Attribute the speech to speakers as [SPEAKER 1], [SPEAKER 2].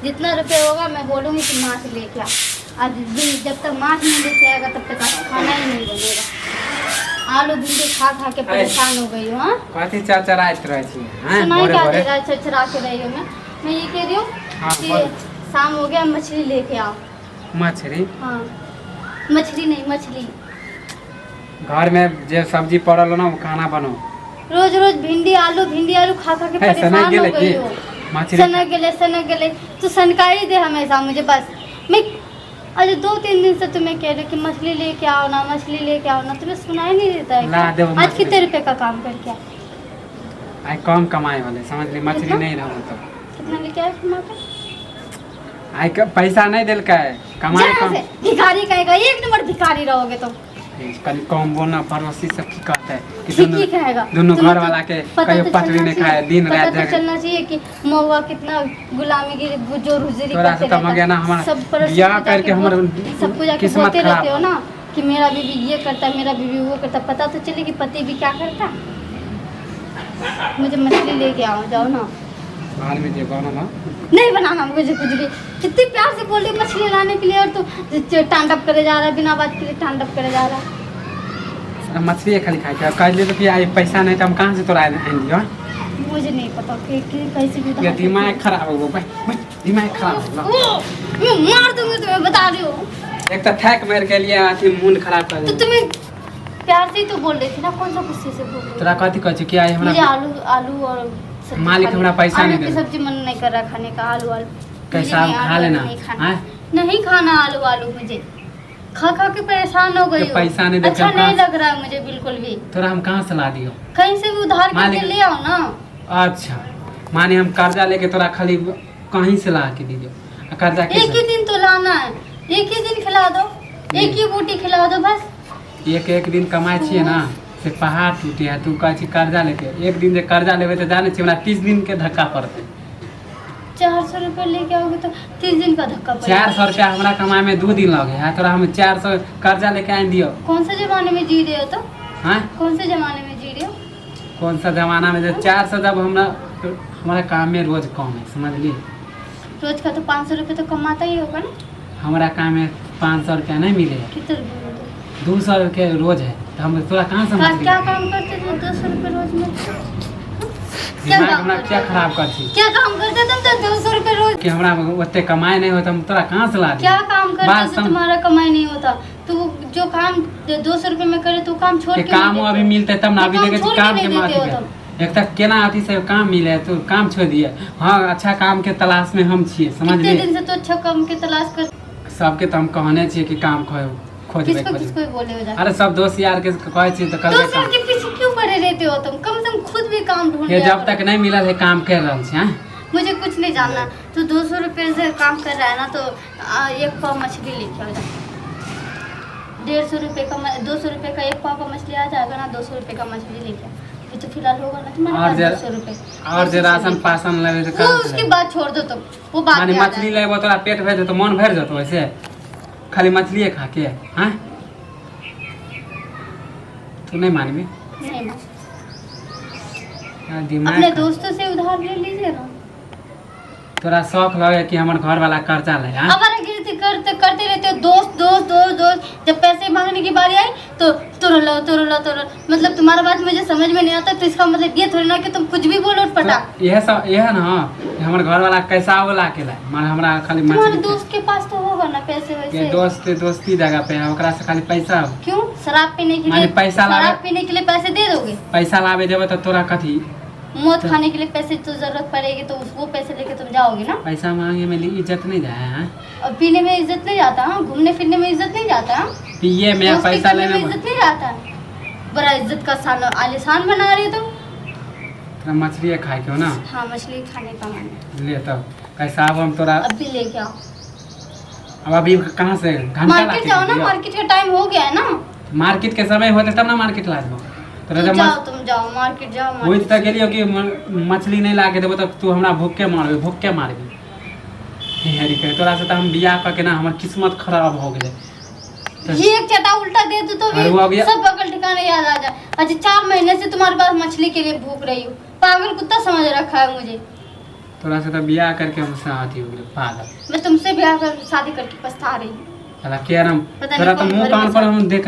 [SPEAKER 1] जितना रुपये होगा मैं बोलूँगी कि माछ लेके आ। आज जब तक माछ नहीं लेके आएगा तब तक खाना ही नहीं बनेगा। आलू भिंडी खा खा के परेशान हो गई हूँ। हाँ
[SPEAKER 2] कथी चरचराइत रहे छी हैं
[SPEAKER 1] सुनाई
[SPEAKER 2] बोरे
[SPEAKER 1] क्या
[SPEAKER 2] बोरे
[SPEAKER 1] दे रहा है चरचरा के रही हूँ मैं ये कह रही हूँ
[SPEAKER 2] हाँ,
[SPEAKER 1] कि
[SPEAKER 2] बोल।
[SPEAKER 1] शाम हो गया मछली लेके आओ।
[SPEAKER 2] मछली
[SPEAKER 1] हाँ मछली नहीं मछली।
[SPEAKER 2] घर में जो सब्जी पड़ल हो ना वो खाना बनो।
[SPEAKER 1] रोज रोज भिंडी आलू खा खा के
[SPEAKER 2] है, सनक
[SPEAKER 1] परेशान हो
[SPEAKER 2] गेले
[SPEAKER 1] गई
[SPEAKER 2] की?
[SPEAKER 1] हो।
[SPEAKER 2] मछली
[SPEAKER 1] सनक गेले तो सनकाई दे हमेशा मुझे बस। मैं आज 2-3 दिन से तुम्हें कह रही कि मछली लेके आओ ना मछली लेके आओ ना, तुम्हें सुनाई नहीं देता है
[SPEAKER 2] ला दे वो
[SPEAKER 1] क्या? आज
[SPEAKER 2] मछली।
[SPEAKER 1] कितने रुपए का काम करके आए?
[SPEAKER 2] आई कम कमाए वाले समझ ली मछली
[SPEAKER 1] कितना?
[SPEAKER 2] नहीं रहो तो
[SPEAKER 1] कितना लेके आए कमा के?
[SPEAKER 2] आई पैसा नहीं दिल का है कमाए
[SPEAKER 1] जहाँ
[SPEAKER 2] कम
[SPEAKER 1] से भिखारी कहेगा, एक नंबर भिखारी रहोगे तुम।
[SPEAKER 2] कभी कम बोलना पड़ोसी सब की कहता है कि
[SPEAKER 1] ठीक ही कहेगा।
[SPEAKER 2] दोनों
[SPEAKER 1] तुम्हें
[SPEAKER 2] घर
[SPEAKER 1] तो
[SPEAKER 2] वाला के
[SPEAKER 1] पता
[SPEAKER 2] कहीं
[SPEAKER 1] तो
[SPEAKER 2] पटरी
[SPEAKER 1] चलना
[SPEAKER 2] नहीं
[SPEAKER 1] चाहिए।
[SPEAKER 2] खाए दिन
[SPEAKER 1] पता
[SPEAKER 2] रात
[SPEAKER 1] तो
[SPEAKER 2] जगह
[SPEAKER 1] चलना चाहिए कि महुआ कितना गुलामी की जो रुजरी
[SPEAKER 2] तोरा से
[SPEAKER 1] करते
[SPEAKER 2] तो मगे ना
[SPEAKER 1] रहता।
[SPEAKER 2] हमारा
[SPEAKER 1] सब पड़ोसी
[SPEAKER 2] बियाह
[SPEAKER 1] को जाके
[SPEAKER 2] करके हमर
[SPEAKER 1] सबको जाके
[SPEAKER 2] किस्मत
[SPEAKER 1] बोलते
[SPEAKER 2] खराब
[SPEAKER 1] रहते हो ना कि मेरा बीवी ये करता है मेरा बीवी वो करता है। पता तो चले कि पति भी क्या करता है। मुझे मछली लेके आओ जाओ ना।
[SPEAKER 2] घर में जो गाना ना
[SPEAKER 1] नहीं बनाना मुझे कुछ भी। कितनी प्यार से बोल रही मछली लाने के लिए और तू तांडव करे जा रहा है, बिना बात के लिए तांडव करे जा रहा है।
[SPEAKER 2] मछली खाली खाए के कह लिए तो कि आई पैसा नहीं तो हम कहाँ से तोरा आन दियो।
[SPEAKER 1] मुझे नहीं पता कि कैसे भी
[SPEAKER 2] ये दिमाग खराब हो गया दिमाग खराब हो गया।
[SPEAKER 1] मैं मार दूंगी तुम्हें बता रही हूँ।
[SPEAKER 2] एक तो थैक मार के लिए अथी मूड खराब कर
[SPEAKER 1] तो
[SPEAKER 2] दे
[SPEAKER 1] तुम्हें प्यार से ही तो बोल रही थी ना, कौन सा गुस्से से बोल रही
[SPEAKER 2] तोरा कथी कह छी कि आई
[SPEAKER 1] मुझे
[SPEAKER 2] हमरा
[SPEAKER 1] आलू और सब्जी
[SPEAKER 2] मालिक
[SPEAKER 1] खाने-
[SPEAKER 2] हमरा पैसा नहीं
[SPEAKER 1] आलू की
[SPEAKER 2] दे
[SPEAKER 1] सब्जी मन नहीं कर रहा खाने का। आलू
[SPEAKER 2] कैसा
[SPEAKER 1] मुझे नहीं,
[SPEAKER 2] खा
[SPEAKER 1] आलू
[SPEAKER 2] लेना
[SPEAKER 1] नहीं खाना।
[SPEAKER 2] हैं?
[SPEAKER 1] नहीं खाना आलू मुझे खा खा के परेशान हो गई
[SPEAKER 2] ये
[SPEAKER 1] हूँ।
[SPEAKER 2] पैसा नहीं दे
[SPEAKER 1] अच्छा
[SPEAKER 2] के
[SPEAKER 1] नहीं
[SPEAKER 2] कहाँ-
[SPEAKER 1] लग रहा है मुझे बिल्कुल भी।
[SPEAKER 2] तोरा हम कहाँ से ला दियो।
[SPEAKER 1] कहीं से भी उधार करके
[SPEAKER 2] मालिक-
[SPEAKER 1] ले आओ ना।
[SPEAKER 2] अच्छा माने हम कर्जा लेके तोरा खाली कहीं से ला के दी दियो कर्जा
[SPEAKER 1] एक ही
[SPEAKER 2] कैसे
[SPEAKER 1] दिन तो लाना है, एक ही दिन खिला दो, एक ही बूटी खिला दो बस।
[SPEAKER 2] एक दिन कमाए छिए ना से पहाड़ टूटे है तू कह छी कर्जा लेके एक दिन जे कर्जा लेबे तो जाने छी हमरा 30 दिन के धक्का पड़ते।
[SPEAKER 1] 400 रुपये लेके आओगे तो 30 दिन का धक्का पड़ेगा।
[SPEAKER 2] 400 रुपया हमरा कमाए में 2 दिन लगे है तोरा हम 400 कर्जा लेके आन दियो।
[SPEAKER 1] कौन से जमाने में जी रहे हो तो?
[SPEAKER 2] हाँ
[SPEAKER 1] कौन से जमाने में जी रहे हो?
[SPEAKER 2] कौन सा जमाना में जो 400 जब हमारा काम में रोज कम है समझ ली।
[SPEAKER 1] रोज का तो 500 रुपये तो कमाता ही होगा ना।
[SPEAKER 2] हमारा काम में 500 रुपया नहीं मिले
[SPEAKER 1] कितने रुपये मिलते हैं?
[SPEAKER 2] 200 रुपये रोज है तो हम तोरा कहाँ से मछली
[SPEAKER 1] क्या काम करते थे 200 रुपये रोज में? क्या
[SPEAKER 2] दिमाग
[SPEAKER 1] काम
[SPEAKER 2] हमरा
[SPEAKER 1] करते
[SPEAKER 2] क्या
[SPEAKER 1] थे?
[SPEAKER 2] खराब कर छी
[SPEAKER 1] क्या काम करते तुम तो 200 रुपये रोज?
[SPEAKER 2] कि हमरा ओते कमाए नहीं होता हम तोरा कहाँ से ला दी।
[SPEAKER 1] क्या काम
[SPEAKER 2] बात
[SPEAKER 1] करते थे
[SPEAKER 2] सम-
[SPEAKER 1] तुम्हारा कमाई नहीं होता तो जो काम 200 रुपये में करे तो काम छोड़
[SPEAKER 2] के
[SPEAKER 1] के
[SPEAKER 2] काम
[SPEAKER 1] नहीं
[SPEAKER 2] अभी
[SPEAKER 1] देते हो।
[SPEAKER 2] मिलते तब ना
[SPEAKER 1] तो
[SPEAKER 2] अभी
[SPEAKER 1] काम
[SPEAKER 2] देखे
[SPEAKER 1] छोड़
[SPEAKER 2] काम
[SPEAKER 1] के
[SPEAKER 2] के
[SPEAKER 1] नहीं
[SPEAKER 2] माथी
[SPEAKER 1] देते हो
[SPEAKER 2] के एक तक केना अथी से काम मिले तो काम छोड़ दिए। हाँ अच्छा काम के तलाश में हम छिए समझ
[SPEAKER 1] कितने
[SPEAKER 2] लिए
[SPEAKER 1] दिन से तो अच्छा काम के तलाश कर।
[SPEAKER 2] सबके तो हम कहने छिए कि काम खोजबे
[SPEAKER 1] किसको
[SPEAKER 2] खोजबे।
[SPEAKER 1] किसको बोले हो जाते?
[SPEAKER 2] अरे सब दोस्त यार के कहे छिए तो करबे
[SPEAKER 1] दोस्त
[SPEAKER 2] काम
[SPEAKER 1] के पीछे क्यों पड़े रहते हो तुम? कम से कम खुद भी काम ढूंढ
[SPEAKER 2] ये
[SPEAKER 1] लिया
[SPEAKER 2] जब
[SPEAKER 1] करो।
[SPEAKER 2] तक नहीं मिलल है काम कर रहल छी। हैं
[SPEAKER 1] मुझे कुछ नहीं जानना। तो 200 रुपये से काम कर रहा है ना तो एक पाव मछली लेके आ जा। 150 रुपये का 200 रुपये का एक पाव का मछली आ जाएगा ना। 200 रुपये का मछली लेके आ। ये तो फिलहाल होगा ना तुम्हारे पास 200 रुपये।
[SPEAKER 2] और जे राशन पासन लेवे तो
[SPEAKER 1] वो उसकी बात छोड़ दो तुम, वो बात
[SPEAKER 2] माने
[SPEAKER 1] में आ
[SPEAKER 2] मछली
[SPEAKER 1] जाएगा।
[SPEAKER 2] लेबो तोरा पेट भर जतो मन भर जतो वैसे खाली मछली खा के। हैं तू नहीं मानबी
[SPEAKER 1] नहीं मां।
[SPEAKER 2] दिमाग
[SPEAKER 1] अपने दोस्तों से उधार ले लीजिए ना।
[SPEAKER 2] तोरा शौक लगे कि हमर घर वाला कर्जा ले। हैं
[SPEAKER 1] हमारे गिरते करते रहते हो दोस्त दोस्त दोस्त दोस्त। जब पैसे मांगने की बारी आई तो तुरलो मतलब तुम्हारा बात मुझे समझ में नहीं आता। तो इसका मतलब ये थोड़ी ना कि तुम कुछ भी बोलो फटा।
[SPEAKER 2] तो यह सब यह ना हमर घर वाला कैसा वो ला के लाए माने हमरा खाली
[SPEAKER 1] तुम्हारे
[SPEAKER 2] मछली
[SPEAKER 1] दोस्त के पास तो होगा ना पैसे
[SPEAKER 2] ये
[SPEAKER 1] वैसे।
[SPEAKER 2] दोस्त दोस्ती जगह पे है ओकरा से खाली पैसा
[SPEAKER 1] क्यों? शराब पीने के
[SPEAKER 2] माने
[SPEAKER 1] लिए
[SPEAKER 2] पैसा लावे-
[SPEAKER 1] शराब पीने के लिए पैसे दे दोगे?
[SPEAKER 2] पैसा लावे देबो तो तोरा कथी
[SPEAKER 1] मौत खाने के लिए पैसे तो जरूरत पड़ेगी तो वो पैसे लेके तुम जाओगे ना।
[SPEAKER 2] पैसा मांगे में इज्जत नहीं जाए। हैं
[SPEAKER 1] और पीने में इज्जत नहीं जाता। हाँ घूमने फिरने में इज्जत नहीं जाता। हाँ
[SPEAKER 2] पिए में
[SPEAKER 1] दोस्ती
[SPEAKER 2] पैसा
[SPEAKER 1] करने
[SPEAKER 2] लेने
[SPEAKER 1] में
[SPEAKER 2] में
[SPEAKER 1] इज्जत नहीं जाता। बड़ा इज्जत का साल आलिशान बना रही हो तुम।
[SPEAKER 2] तोरा मछली खाए के हो ना
[SPEAKER 1] हाँ मछली खाने का मन है।
[SPEAKER 2] ले तब कैसा अब हम तोरा
[SPEAKER 1] अब भी लेके आओ।
[SPEAKER 2] अब अभी कहाँ से घंटा
[SPEAKER 1] मार्केट जाओ ना, मार्केट का टाइम हो गया है ना।
[SPEAKER 2] मार्केट के समय होते तब ना मार्केट ला देबो तोरा जब
[SPEAKER 1] तुम जाओ मार्केट जाओ।
[SPEAKER 2] वही तक गेलियो कि मछली नहीं ला के देबो तब तू हमरा भूखे मारबी हेरी कहे तोरा से तो हम बियाह करके ना हमर किस्मत खराब हो गेले। तो
[SPEAKER 1] ये एक चटा उल्टा दे दो तो
[SPEAKER 2] अरे वो
[SPEAKER 1] भी
[SPEAKER 2] अभी-
[SPEAKER 1] सब बगल ठिकाने याद आ जाए। अच्छा 4 महीने से तुम्हारे पास मछली के लिए भूख रही हूँ। पागल कुत्ता समझ रखा है मुझे।
[SPEAKER 2] तोरा से तो बियाह करके हम शादी हो गए पागल।
[SPEAKER 1] मैं तुमसे ब्याह कर शादी करके पछता रही हूँ।
[SPEAKER 2] साला क्या नाम
[SPEAKER 1] पता नहीं
[SPEAKER 2] तोरा तो
[SPEAKER 1] कौन
[SPEAKER 2] मुंह
[SPEAKER 1] घर
[SPEAKER 2] कान
[SPEAKER 1] में
[SPEAKER 2] पर
[SPEAKER 1] सब-
[SPEAKER 2] हम देख